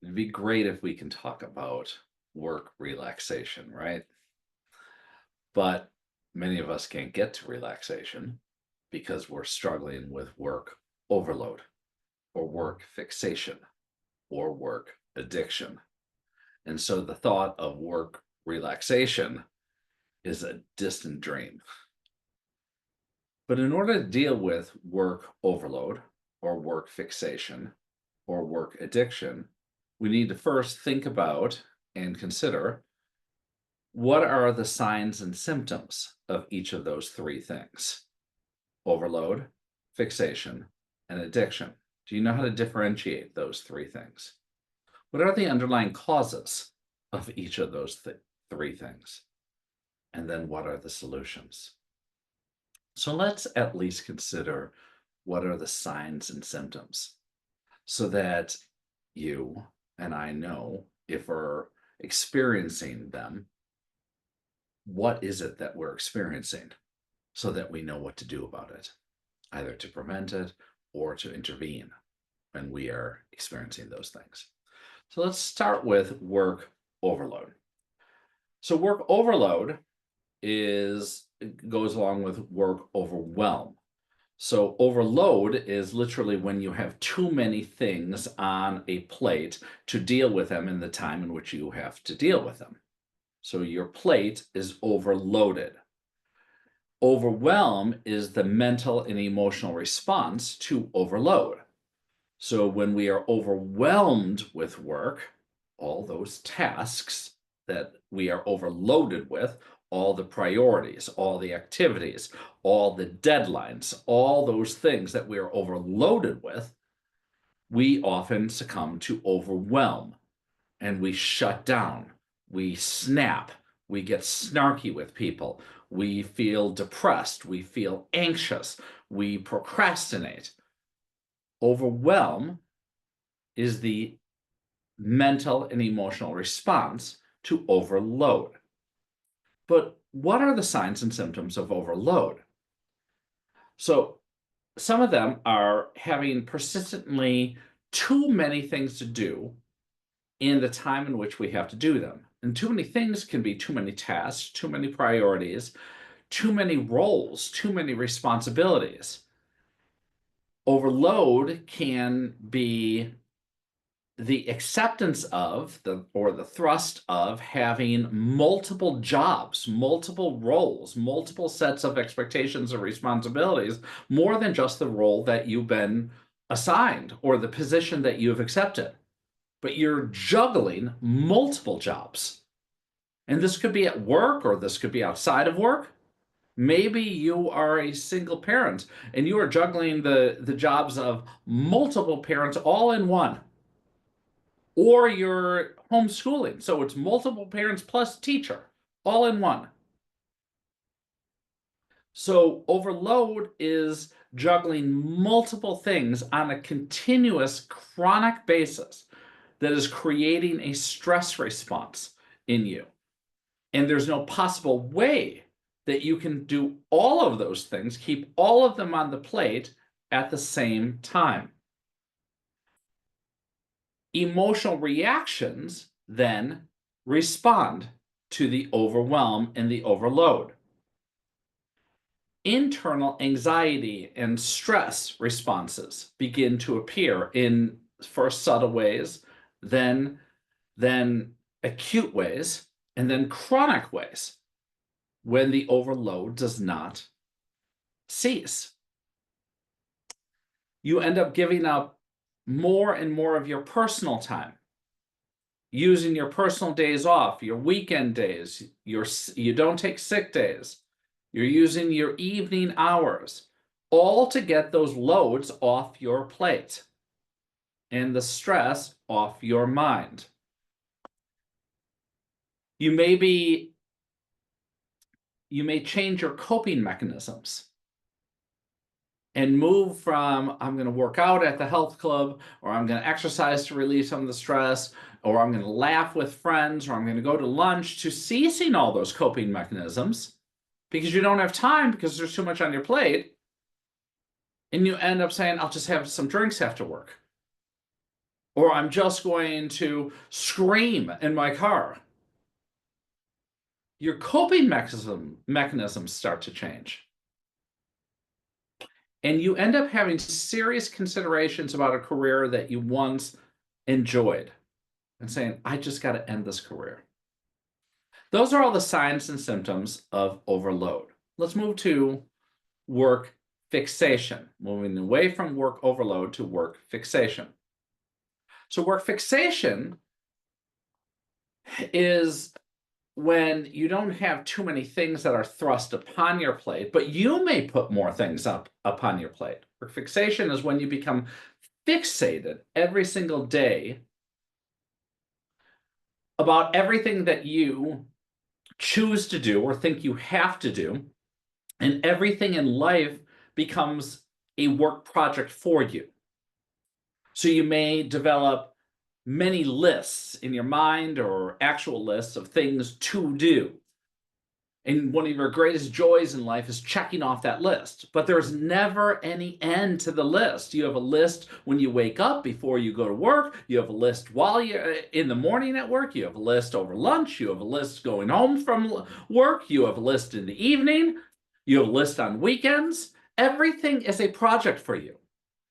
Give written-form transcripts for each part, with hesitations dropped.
It'd be great if we can talk about work relaxation, right? But many of us can't get to relaxation because we're struggling with work overload or work fixation or work addiction. And so the thought of work relaxation is a distant dream. But in order to deal with work overload or work fixation or work addiction, we need to first think about and consider what are the signs and symptoms of each of those three things: overload, fixation, and addiction. Do you know how to differentiate those three things? What are the underlying causes of each of those three things? And then what are the solutions? So let's at least consider what are the signs and symptoms so that you and I know if we're experiencing them, what is it that we're experiencing so that we know what to do about it, either to prevent it or to intervene when we are experiencing those things. So let's start with work overload. So work overload is goes along with work overwhelm. So overload is literally when you have too many things on a plate to deal with them in the time in which you have to deal with them. So your plate is overloaded. Overwhelm is the mental and emotional response to overload. So when we are overwhelmed with work, all those tasks that we are overloaded with, all the priorities, all the activities, all the deadlines, all those things that we are overloaded with, we often succumb to overwhelm and we shut down, we snap, we get snarky with people, we feel depressed, we feel anxious, we procrastinate. Overwhelm is the mental and emotional response to overload. But what are the signs and symptoms of overload? So, some of them are having persistently too many things to do in the time in which we have to do them. And too many things can be too many tasks, too many priorities, too many roles, too many responsibilities. Overload can be the acceptance of the thrust of having multiple jobs, multiple roles, multiple sets of expectations and responsibilities, more than just the role that you've been assigned or the position that you've accepted. But you're juggling multiple jobs. And this could be at work or this could be outside of work. Maybe you are a single parent and you are juggling the jobs of multiple parents all in one. Or you're homeschooling, so it's multiple parents plus teacher all in one. So overload is juggling multiple things on a continuous chronic basis that is creating a stress response in you. And there's no possible way that you can do all of those things, keep all of them on the plate at the same time. Emotional reactions then respond to the overwhelm and the overload. Internal anxiety and stress responses begin to appear in first subtle ways, then acute ways, and then chronic ways when the overload does not cease. You end up giving up more and more of your personal time, using your personal days off, your weekend days, you don't take sick days, you're using your evening hours, all to get those loads off your plate and the stress off your mind. You may be you may change your coping mechanisms and move from I'm going to work out at the health club, or I'm going to exercise to relieve some of the stress, or I'm going to laugh with friends, or I'm going to go to lunch, to ceasing all those coping mechanisms because you don't have time because there's too much on your plate. And you end up saying, I'll just have some drinks after work. or I'm just going to scream in my car. Your coping mechanisms start to change. And you end up having serious considerations about a career that you once enjoyed and saying, I just got to end this career. Those are all the signs and symptoms of overload. Let's move to work fixation, moving away from work overload to work fixation. So, work fixation is when you don't have too many things that are thrust upon your plate, but you may put more things up upon your plate. Work fixation is when you become fixated every single day about everything that you choose to do or think you have to do, and everything in life becomes a work project for you. So you may develop many lists in your mind or actual lists of things to do. And one of your greatest joys in life is checking off that list. But there's never any end to the list. You have a list when you wake up before you go to work. You have a list while you're in the morning at work. You have a list over lunch. You have a list going home from work. You have a list in the evening. You have a list on weekends. Everything is a project for you.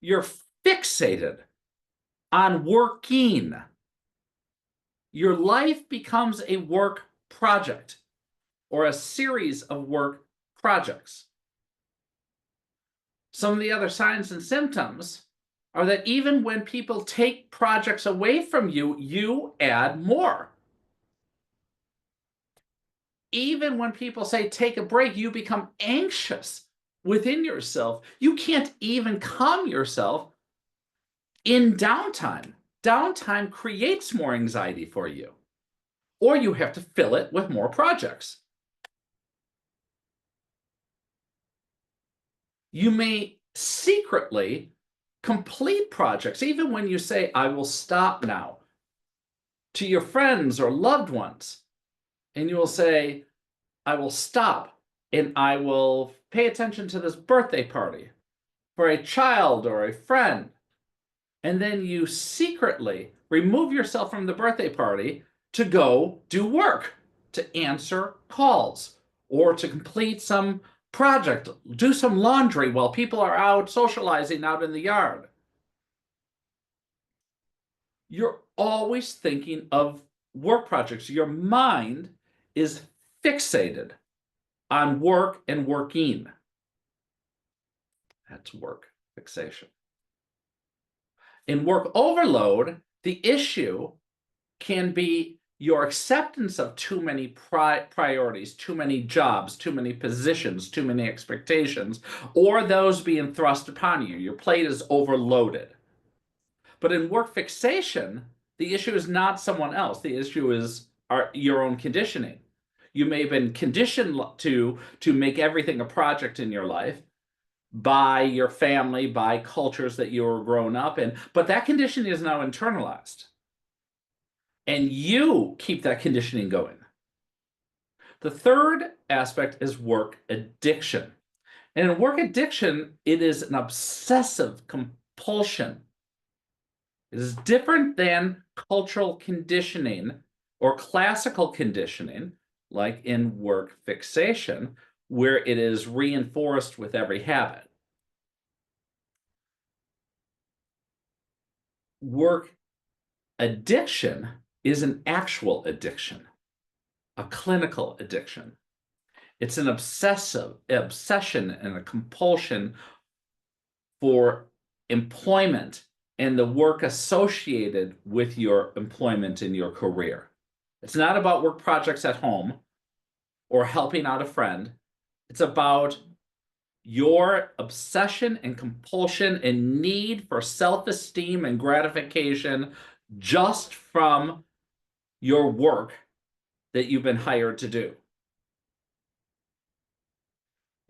You're fixated on working. Your life becomes a work project or a series of work projects. Some of the other signs and symptoms are that even when people take projects away from you, you add more. Even when people say take a break, you become anxious within yourself. You can't even calm yourself in downtime. Downtime creates more anxiety for you, or you have to fill it with more projects. You may secretly complete projects, even when you say, I will stop now, to your friends or loved ones. And you will say, I will stop and I will pay attention to this birthday party for a child or a friend. And then you secretly remove yourself from the birthday party to go do work, to answer calls, or to complete some project, do some laundry while people are out socializing out in the yard. You're always thinking of work projects. Your mind is fixated on work and working. That's work fixation. In work overload, the issue can be your acceptance of too many priorities, too many jobs, too many positions, too many expectations, or those being thrust upon you. Your plate is overloaded. But in work fixation, the issue is not someone else. The issue is your own conditioning. You may have been conditioned to make everything a project in your life by your family, by cultures that you were grown up in, but that conditioning is now internalized. And you keep that conditioning going. The third aspect is work addiction. And in work addiction, it is an obsessive compulsion. It is different than cultural conditioning or classical conditioning, like in work fixation, where it is reinforced with every habit. Work addiction is an actual addiction, a clinical addiction. It's an obsession and a compulsion for employment and the work associated with your employment in your career. It's not about work projects at home or helping out a friend. It's about your obsession and compulsion and need for self-esteem and gratification just from your work that you've been hired to do.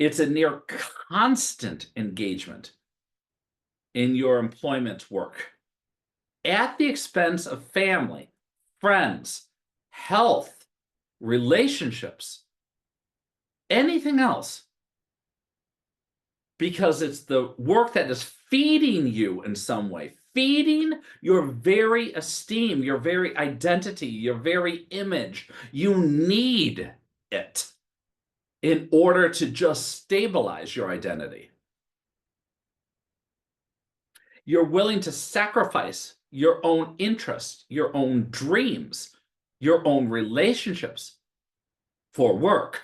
It's a near constant engagement in your employment work at the expense of family, friends, health, relationships, anything else, because it's the work that is feeding you in some way, feeding your very esteem, your very identity, your very image. You need it in order to just stabilize your identity. You're willing to sacrifice your own interests, your own dreams, your own relationships for work.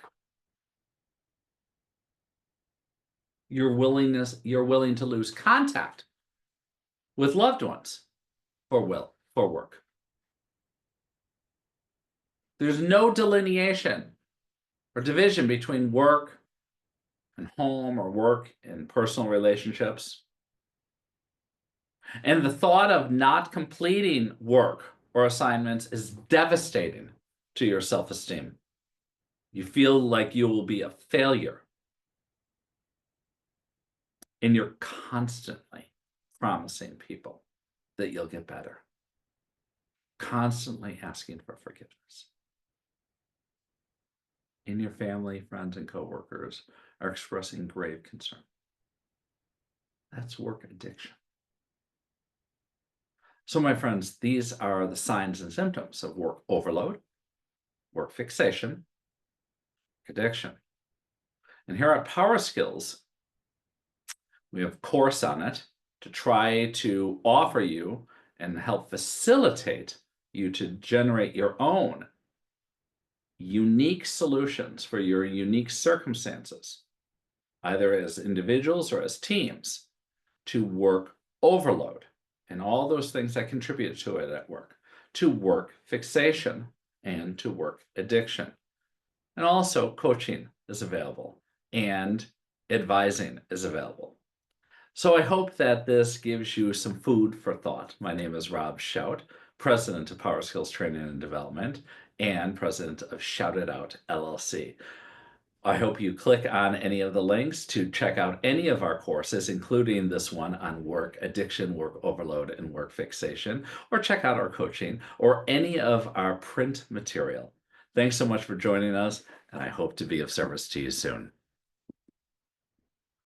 You're willing to lose contact with loved ones for work. There's no delineation or division between work and home or work and personal relationships. And the thought of not completing work or assignments is devastating to your self-esteem. You feel like you will be a failure. And you're constantly promising people that you'll get better, constantly asking for forgiveness. And your family, friends, and coworkers are expressing grave concern. That's work addiction. So, my friends, these are the signs and symptoms of work overload, work fixation, addiction. And here at Power Skills, we have a course on it to try to offer you and help facilitate you to generate your own unique solutions for your unique circumstances, either as individuals or as teams, to work overload and all those things that contribute to it at work, to work fixation, and to work addiction. And also, coaching is available and advising is available. So I hope that this gives you some food for thought. My name is Rob Shout, president of Power Skills Training and Development and president of Shout It Out LLC. I hope you click on any of the links to check out any of our courses, including this one on work addiction, work overload, and work fixation, or check out our coaching or any of our print material. Thanks so much for joining us, and I hope to be of service to you soon.